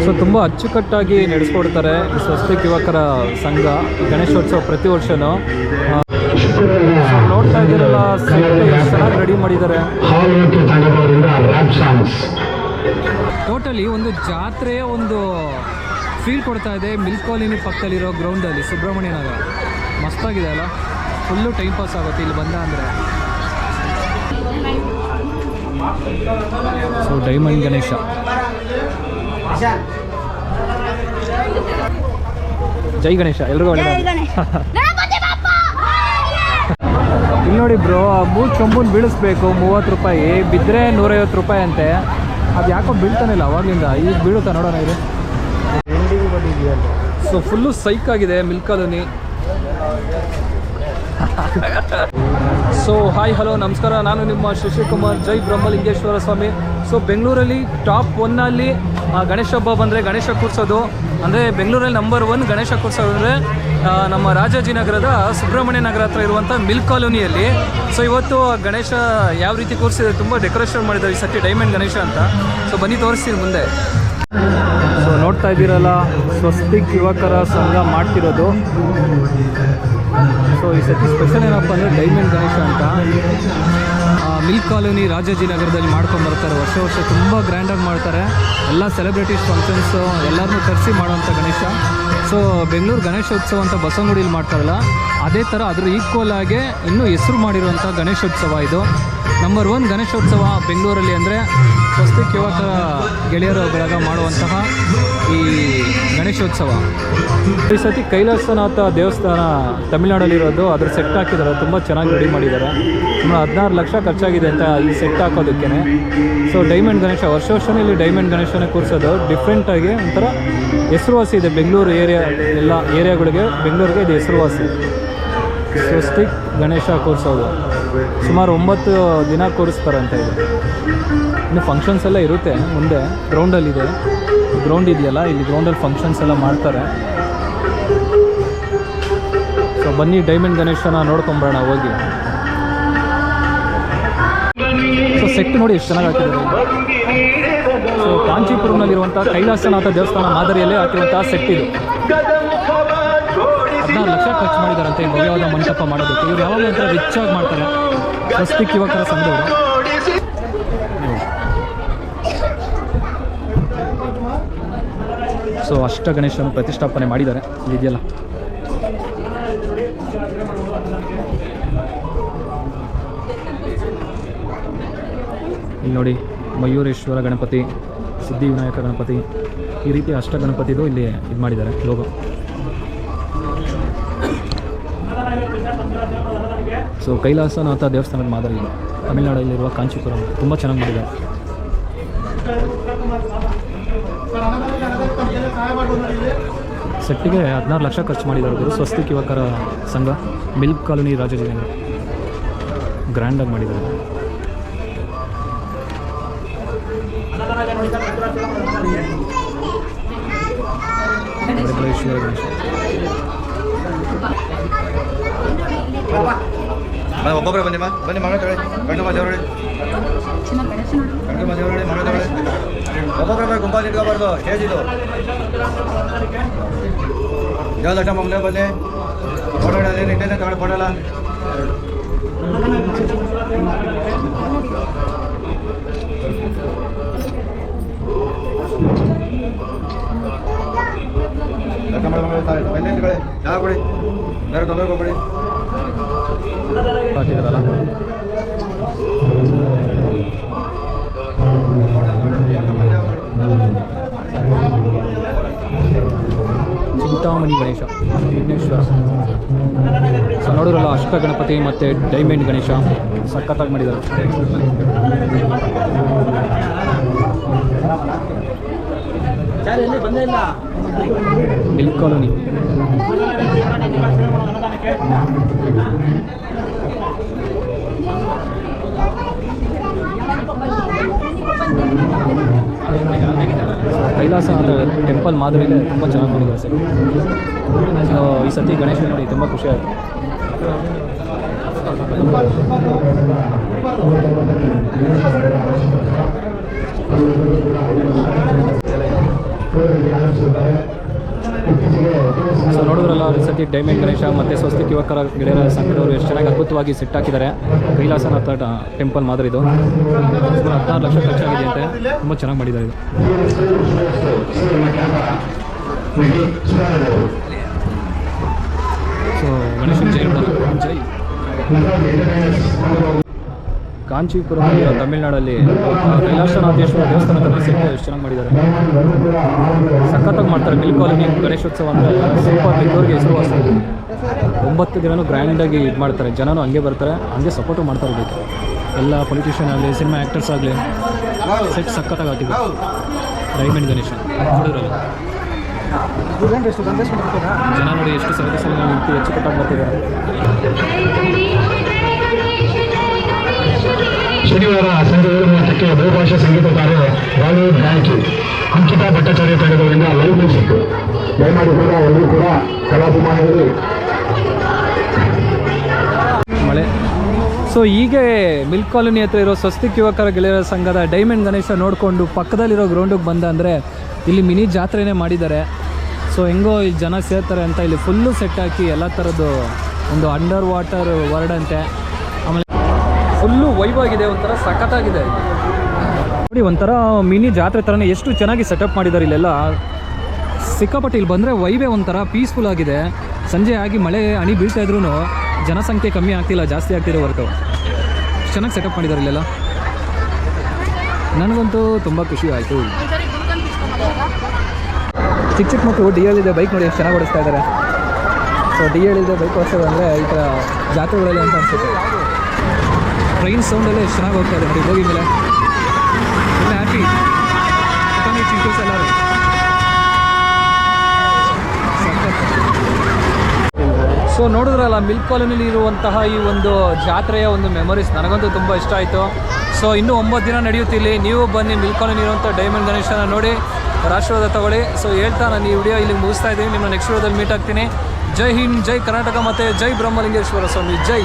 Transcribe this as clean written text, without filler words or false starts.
So ತುಂಬ ಅಚ್ಚುಕಟ್ಟಾಗಿ ನಡೆಸ್ಕೊಡ್ತಾರೆ ಸ್ವಸ್ತಿಕ್ ಯುವಕರ ಸಂಘ ಗಣೇಶೋತ್ಸವ ಪ್ರತಿ ವರ್ಷವೂ. ನೋಡ್ತಾ ಇದ್ದೀರಲ್ಲ, ಚೆನ್ನಾಗಿ ರೆಡಿ ಮಾಡಿದ್ದಾರೆ. ಟೋಟಲಿ ಒಂದು ಜಾತ್ರೆಯ ಒಂದು ಫೀಲ್ ಕೊಡ್ತಾ ಇದೆ. ಮಿಲ್ಕ್ ಕಾಲೋನಿ ಪಕ್ಕದಲ್ಲಿರೋ ಗ್ರೌಂಡಲ್ಲಿ ಸುಬ್ರಹ್ಮಣ್ಯ ನಗರ ಮಸ್ತಾಗಿದೆ ಅಲ್ಲ, ಫುಲ್ಲು ಟೈಮ್ ಪಾಸ್ ಆಗುತ್ತೆ ಇಲ್ಲಿ ಬಂದ ಅಂದರೆ. ಸೊ ಡೈಮಂಡ್ ಗಣೇಶ ಜೈ ಗಣೇಶ ಎಲ್ರಿಗೂ ಒಳ್ಳೆ. ಇಲ್ಲಿ ನೋಡಿ ಬ್ರೋ, 3 ಚೊಂಬುನ ಬೀಳಿಸ್ಬೇಕು, 30 ರೂಪಾಯಿ, ಬಿದ್ದರೆ 150 ರೂಪಾಯಿ ಅಂತೆ. ಅದು ಯಾಕೋ ಬೀಳ್ತಾನಿಲ್ಲ ಅವಾಗಲಿಂದ, ಈಗ ಬೀಳುತ್ತಾ ನೋಡೋಣ ಇದು. ಸೊ ಫುಲ್ಲು ಸೈಕ್ ಆಗಿದೆ milk colony. So hi hello ನಮಸ್ಕಾರ, ನಾನು ನಿಮ್ಮ ಶಶಿಕುಮಾರ್, ಜೈ ಬ್ರಹ್ಮಲಿಂಗೇಶ್ವರ ಸ್ವಾಮಿ. ಸೊ ಬೆಂಗಳೂರಲ್ಲಿ ಟಾಪ್ 1 ಗಣೇಶ ಹಬ್ಬ ಬಂದರೆ ಗಣೇಶ ಕೂರಿಸೋದು ಅಂದರೆ ಬೆಂಗಳೂರಲ್ಲಿ ನಂಬರ್ 1 ಗಣೇಶ ಕೂರಿಸೋದು ಅಂದರೆ ನಮ್ಮ ರಾಜಾಜಿನಗರದ ಸುಬ್ರಹ್ಮಣ್ಯ ನಗರ ಹತ್ರ ಇರುವಂಥ ಮಿಲ್ಕ್ ಕಾಲೋನಿಯಲ್ಲಿ. ಸೊ ಇವತ್ತು ಗಣೇಶ ಯಾವ ರೀತಿ ಕೂರಿಸಿದ್ರೆ ತುಂಬ ಡೆಕೋರೇಷನ್ ಮಾಡಿದ್ದಾರೆ ಈ ಸತಿ, ಡೈಮಂಡ್ ಗಣೇಶ ಅಂತ. ಸೊ ಬನ್ನಿ ತೋರಿಸ್ತೀನಿ ಮುಂದೆ. ಸೊ ನೋಡ್ತಾ ಇದ್ದೀರಲ್ಲ, ಸ್ವಸ್ತಿಕ್ ಯುವಕರ ಸಂಘ ಮಾಡ್ತಿರೋದು. ಸೊ ಈ ಸತಿ ಸ್ಪೆಷಲ್ ಏನಪ್ಪ ಅಂದರೆ ಡೈಮಂಡ್ ಗಣೇಶ ಅಂತ ಮಿಲ್ಕ್ ಕಾಲೋನಿ ರಾಜಾಜಿನಗರದಲ್ಲಿ ಮಾಡ್ಕೊಂಡ್ಬರ್ತಾರೆ. ವರ್ಷ ತುಂಬ ಗ್ರ್ಯಾಂಡಾಗಿ ಮಾಡ್ತಾರೆ. ಎಲ್ಲ ಸೆಲೆಬ್ರಿಟೀಸ್ ಫಂಕ್ಷನ್ಸು ಎಲ್ಲರನ್ನೂ ಕರೆಸಿ ಮಾಡೋವಂಥ ಗಣೇಶ. ಸೊ ಬೆಂಗಳೂರು ಗಣೇಶೋತ್ಸವ ಅಂತ ಬಸವನಗುಡಿಯಲ್ಲಿ ಮಾಡ್ತಾರಲ್ಲ, ಅದೇ ಥರ ಅದ್ರ ಈಕ್ವಲ್ ಆಗಿ ಇನ್ನೂ ಹೆಸರು ಮಾಡಿರುವಂಥ ಗಣೇಶೋತ್ಸವ ಇದು. ನಂಬರ್ 1 ಗಣೇಶೋತ್ಸವ ಬೆಂಗಳೂರಲ್ಲಿ ಅಂದರೆ ಸ್ವಸ್ತಿಕ್ ಯುವಕರ ಗೆಳೆಯರ ಬಳಗ ಮಾಡುವಂತಹ ಈ ಗಣೇಶೋತ್ಸವ. ಈ ಸತಿ ಕೈಲಾಸನಾಥ ದೇವಸ್ಥಾನ ತಮಿಳ್ನಾಡಲ್ಲಿರೋದು, ಅದ್ರ ಸೆಟ್ ಹಾಕಿದ್ದಾರೆ, ತುಂಬ ಚೆನ್ನಾಗಿ ರೆಡಿ ಮಾಡಿದ್ದಾರೆ. ಸುಮಾರು 16 ಲಕ್ಷ ಖರ್ಚಾಗಿದೆ ಅಂತ ಈ ಸೆಟ್ ಹಾಕೋದಕ್ಕೇ. ಸೊ ಡೈಮಂಡ್ ಗಣೇಶ ವರ್ಷವೂ ಇಲ್ಲಿ ಡೈಮಂಡ್ ಗಣೇಶನ ಕೂರಿಸೋದು ಡಿಫ್ರೆಂಟಾಗಿ ಒಂಥರ ಹೆಸರುವಾಸಿ ಇದೆ ಬೆಂಗಳೂರು ಏರಿಯಾ, ಎಲ್ಲ ಏರಿಯಾಗಳಿಗೆ ಬೆಂಗಳೂರಿಗೆ ಇದು ಹೆಸರುವಾಸಿ. ಸ್ವಸ್ತಿಕ್ ಗಣೇಶ ಕೂರಿಸೋದು ಸುಮಾರು 9 ದಿನ ಕೂರಿಸ್ತಾರಂತ. ಇದು ಇನ್ನು ಫಂಕ್ಷನ್ಸ್ ಎಲ್ಲ ಇರುತ್ತೆ ಮುಂದೆ. ಗ್ರೌಂಡಲ್ಲಿದೆ, ಗ್ರೌಂಡ್ ಇದೆಯಲ್ಲ, ಇಲ್ಲಿ ಗ್ರೌಂಡಲ್ಲಿ ಫಂಕ್ಷನ್ಸ್ ಎಲ್ಲ ಮಾಡ್ತಾರೆ. ಸೊ ಬನ್ನಿ ಡೈಮಂಡ್ ಗಣೇಶನ ನೋಡ್ಕೊಂಬರೋಣ ಹೋಗಿ. ಸೊ ಸೆಟ್ ನೋಡಿ ಎಷ್ಟು ಚೆನ್ನಾಗಿ ಹಾಕಿದ್ದಾರೆ. ಸೊ ಕಾಂಚೀಪುರಂನಲ್ಲಿರುವಂಥ ಕೈಲಾಸನಾಥ ದೇವಸ್ಥಾನ ಮಾದರಿಯಲ್ಲೇ ಹಾಕಿರುವಂಥ ಸೆಟ್ ಇದು. 16 ಲಕ್ಷ ಖರ್ಚು ಮಾಡಿದಾರಂತೆ ಈ ಭವ್ಯವಾದ ಮಂಟಪ ಮಾಡೋದಕ್ಕೆ. ಇವ್ರು ಯಾವಾಗ ಅಂತ ರಿಚ್ ಆಗಿ ಮಾಡ್ತಾರೆ ಸ್ವಸ್ತಿಕ್ ಯುವಕರ ಸಂಘದವರು. ಸೊ ಅಷ್ಟ ಗಣೇಶನ ಪ್ರತಿಷ್ಠಾಪನೆ ಮಾಡಿದ್ದಾರೆ ಇದೆಯಲ್ಲ. ಇಲ್ಲಿ ನೋಡಿ, ಮಯೂರೇಶ್ವರ ಗಣಪತಿ, ಸಿದ್ಧಿವಿನಾಯಕ ಗಣಪತಿ, ಈ ರೀತಿ ಅಷ್ಟ ಗಣಪತಿದು ಇಲ್ಲಿ ಇದು ಮಾಡಿದ್ದಾರೆ ಲೋಗೋ. ಸೊ ಕೈಲಾಸನಾಥ ದೇವಸ್ಥಾನದ ಮಾದರಿ ಇದೆ ತಮಿಳ್ನಾಡಲ್ಲಿರುವ ಕಾಂಚೀಪುರಂ. ತುಂಬ ಚೆನ್ನಾಗಿ ಮಾಡಿದ್ದಾರೆ. ಸೆಟ್ಟಿಗೆ 16 ಲಕ್ಷ ಖರ್ಚು ಮಾಡಿದ್ದಾರೆ ಸ್ವಸ್ತಿಕ್ ಯುವಕರ ಸಂಘ, ಮಿಲ್ಕ್ ಕಾಲೋನಿ ರಾಜಾಜಿನಗರ. ಗ್ರ್ಯಾಂಡಾಗಿ ಮಾಡಿದ್ದಾರೆ. ವೆಂಕಟೇಶ್ವರ ಗಣೇಶ ಒಬ್ಬೊಬ್ಬರೇ ಬನ್ನಿ ಮಗಳ ತಗೊಳ್ಳಿ, ಗಂಡು ದೇವರೊಳ್ಳಿ ಮಗಳ ತಗೊಳ್ಳಿ. ಒಬ್ಬೊಬ್ಬರೇ ಗುಂಪಲ್ಲಿ ಇಟ್ಕೋಬಾರ್ದು, ಸ್ಟೇಜ್ ಇದು. ದೇವದಟ್ಟ ಮಗನೇ ಬನ್ನಿ, ಫೋಟೋ ನಿಂಟೇನೆ ತಗೊಳ್ಳಿ, ಫೋಟೋ ಎಲ್ಲ. ಬನ್ನಿ ಇಟ್ಕೊಳ್ಳಿ, ಚಹಾ ಕೊಡಿ, ಬೇರೆ ತೊಂದರೆ ಹೋಗ್ಬೇಡಿ. ಹಾಕಿದಾರಲ್ಲ, ಚಿಂತಾಮಣಿ ಗಣೇಶ ವಿಘ್ನೇಶ್ವರ. ಸೊ ನೋಡಿರಲ್ಲ, ಅಷ್ಟ ಗಣಪತಿ ಮತ್ತು ಡೈಮಂಡ್ ಗಣೇಶ ಸಖತ್ತಾಗಿ ಮಾಡಿದ್ದಾರೆ. Milk colony. ಕೈಲಾಸ ಅಂತ ಟೆಂಪಲ್ ಮಾದರಿಯಲ್ಲೇ ತುಂಬ ಚೆನ್ನಾಗಿ ಮಾಡಿದ್ದಾರೆ ಸರ್. ಸೊ ಈ ಸತಿ ಗಣೇಶ ನೋಡಿ ತುಂಬ ಖುಷಿ ಆಯಿತು. ಸೊ ನೋಡಿದ್ರಲ್ಲ ಈ ಸತಿ ಡೈಮಂಡ್ ಗಣೇಶ ಮತ್ತು ಸ್ವಸ್ತಿಕ್ ಯುವಕರ ಗೆಳೆಯರ ಸಂಘದವರು ಎಷ್ಟು ಚೆನ್ನಾಗಿ ಅದ್ಭುತವಾಗಿ ಸೆಟ್ ಹಾಕಿದ್ದಾರೆ. ಕೈಲಾಸನಾಥ ಟೆಂಪಲ್ ಮಾದರಿ ಇದು. 16 ಲಕ್ಷ ಖರ್ಚಾಗಿದೆ ಅಂತೆ. ತುಂಬ ಚೆನ್ನಾಗಿ ಮಾಡಿದ್ದಾರೆ ಇದು. ಸೊ ಗಣೇಶನ ಜೈ ಜೈ. ಕಾಂಚೀಪುರಂ ತಮಿಳ್ನಾಡಲ್ಲಿ ಕೈಲಾಸನಾಥೇಶ್ವರ ದೇವಸ್ಥಾನದಲ್ಲಿ ಸೆಟ್ ಎಷ್ಟು ಚೆನ್ನಾಗಿ ಮಾಡಿದ್ದಾರೆ. ಸಖತ್ತಾಗಿ ಮಾಡ್ತಾರೆ. ಮಿಲ್ಕ್ ಕಾಲೋನಿ ಗಣೇಶೋತ್ಸವ ಅಂದರೆ ಸೂಪರ್ ಬೆಂಗಳೂರಿಗೆ ಹೆಸರುವಾಸಿ. 9 ದಿನವೂ ಗ್ರ್ಯಾಂಡಾಗಿ ಇದು ಮಾಡ್ತಾರೆ. ಜನನೂ ಹಂಗೆ ಬರ್ತಾರೆ, ಹಂಗೆ ಸಪೋರ್ಟು ಮಾಡ್ತಾ ಇರಬೇಕು. ಎಲ್ಲ ಪೊಲಿಟಿಷಿಯನ್ ಆಗಲಿ, ಸಿನಿಮಾ ಆ್ಯಕ್ಟರ್ಸ್ ಆಗಲಿ ಸೆಟ್ ಸಖತ್ತಾಗಿ ಹಾಕಿದ್ರು. ಡೈಮಂಡ್ ಗಣೇಶ ನೋಡಿದ್ರಲ್ಲ, ಜನ ನೋಡಿ ಎಷ್ಟು ಸರಗಸಲ್ಲಿ ನಿಂತು ಅಚ್ಚುಕಟ್ಟಾಗಿ ಬರ್ತಿದ್ದಾರೆ. ಶನಿವಾರ ಸಂಜೆ 7:30ಕ್ಕೆ ಬಹುಭಾಷಾ ಸಂಗೀತಕಾರ ಬಾಲಿವುಡ್ ಗಾಯಕಿ ಅಂಕಿತಾ ಭಟ್ಟಾಚಾರ್ಯ ತಂಡಗಳಿಂದ ಲೈವ್ ಮ್ಯೂಸಿಕ್. ದಯಮಾಡಿ ಕೂಡ ಎಲ್ಲರೂ ಕೂಡ ಕಲಾಭಿಮಾನಿಗಳು ಮಳೆ. ಸೊ ಹೀಗೆ ಮಿಲ್ಕ್ ಕಾಲೋನಿ ಹತ್ರ ಇರೋ ಸ್ವಸ್ತಿಕ್ ಯುವಕರ ಗೆಳೆಯರ ಸಂಘದ ಡೈಮಂಡ್ ಗಣೇಶ ನೋಡಿಕೊಂಡು ಪಕ್ಕದಲ್ಲಿರೋ ಗ್ರೌಂಡಿಗೆ ಬಂದ ಅಂದರೆ ಇಲ್ಲಿ ಮಿನಿ ಜಾತ್ರೆನೇ ಮಾಡಿದ್ದಾರೆ. ಸೊ ಹೆಂಗೋ ಇಲ್ಲಿ ಜನ ಸೇರ್ತಾರೆ ಅಂತ ಇಲ್ಲಿ ಫುಲ್ಲು ಸೆಟ್ ಹಾಕಿ ಎಲ್ಲ ಥರದ್ದು ಒಂದು ಅಂಡರ್ ವಾಟರ್ ವರ್ಡ್ ಅಂತೆ. ಆಮೇಲೆ ಫುಲ್ಲು ವೈಭಾಗಿದೆ, ಒಂಥರ ಸಖತ್ತಾಗಿದೆ ನೋಡಿ. ಒಂಥರ ಮಿನಿ ಜಾತ್ರೆ ಥರನೇ ಎಷ್ಟು ಚೆನ್ನಾಗಿ ಸೆಟಪ್ ಮಾಡಿದ್ದಾರೆ ಇಲ್ಲೆಲ್ಲ. ಸಿಕ್ಕಾಪಟ್ಟೆ ಇಲ್ಲಿ ಬಂದರೆ ವೈಬೇ ಒಂಥರ ಪೀಸ್ಫುಲ್ ಆಗಿದೆ. ಸಂಜೆ ಆಗಿ ಮಳೆ ಹನಿ ಬೀಳ್ತಾ ಇದ್ರೂ ಜನಸಂಖ್ಯೆ ಕಮ್ಮಿ ಆಗ್ತಿಲ್ಲ, ಜಾಸ್ತಿ ಆಗ್ತಿದೆ ಹೊರತು. ಚೆನ್ನಾಗಿ ಸೆಟಪ್ ಮಾಡಿದ್ದಾರೆ ಇಲ್ಲೆಲ್ಲ. ನನಗಂತೂ ತುಂಬ ಖುಷಿ ಆಯಿತು. ಚಿಕ್ಕ ಚಿಕ್ಕ ಮಕ್ಕಳು ಡಿ ಎಲ್ ಇದೆ ಬೈಕ್ ನೋಡಿ ಎಷ್ಟು ಚೆನ್ನಾಗಿ ಓಡಿಸ್ತಾ ಇದ್ದಾರೆ. ಸೊ ಡಿ ಎಲ್ ಇದೆ ಬೈಕ್ ಓಡಿಸೋದು ಅಂದರೆ ಈ ಥರ ಜಾತ್ರೆಗಳಲ್ಲಿ ಅಂತ ಅನಿಸುತ್ತೆ. ಟ್ರೈನ್ ಸೌಂಡಲ್ಲೇ ಎಷ್ಟು ಚೆನ್ನಾಗಿ ಹೋಗ್ತಾ ಇದೆ ನೋಡಿ ಹೋಗಿ ಮೇಲೆ. ಎಲ್ಲ ಹ್ಯಾಪಿ ಚಿಂಟೂಸ್ ಎಲ್ಲರೂ. ಸೊ ನೋಡಿದ್ರಲ್ಲ ಮಿಲ್ಕ್ ಕಾಲೋನಿಲಿ ಇರುವಂತಹ ಈ ಒಂದು ಜಾತ್ರೆಯ ಒಂದು ಮೆಮೊರೀಸ್ ನನಗಂತೂ ತುಂಬ ಇಷ್ಟ ಆಯಿತು. ಸೊ ಇನ್ನೂ 9 ದಿನ ನಡೆಯುತ್ತಿಲ್ಲಿ. ನೀವು ಬನ್ನಿ ಮಿಲ್ಕ್ ಕಾಲೋನಿ ಇರುವಂಥ ಡೈಮಂಡ್ ಗಣೇಶನ ನೋಡಿ ಆಶೀರ್ವಾದ ತಗೊಳ್ಳಿ. ಸೊ ಹೇಳ್ತಾ ನಾನು ಈ ವಿಡಿಯೋ ಇಲ್ಲಿಗೆ ಮುಗಿಸ್ತಾ ಇದ್ದೀನಿ. ನಿಮ್ಮ ನೆಕ್ಸ್ಟ್ ವಿಡಿಯೋದಲ್ಲಿ ಮೀಟ್ ಆಗ್ತೀನಿ. ಜೈ ಹಿಂದ್, ಜೈ ಕರ್ನಾಟಕ ಮತ್ತು ಜೈ ಬ್ರಹ್ಮಲಿಂಗೇಶ್ವರ ಸ್ವಾಮಿ, ಜೈ.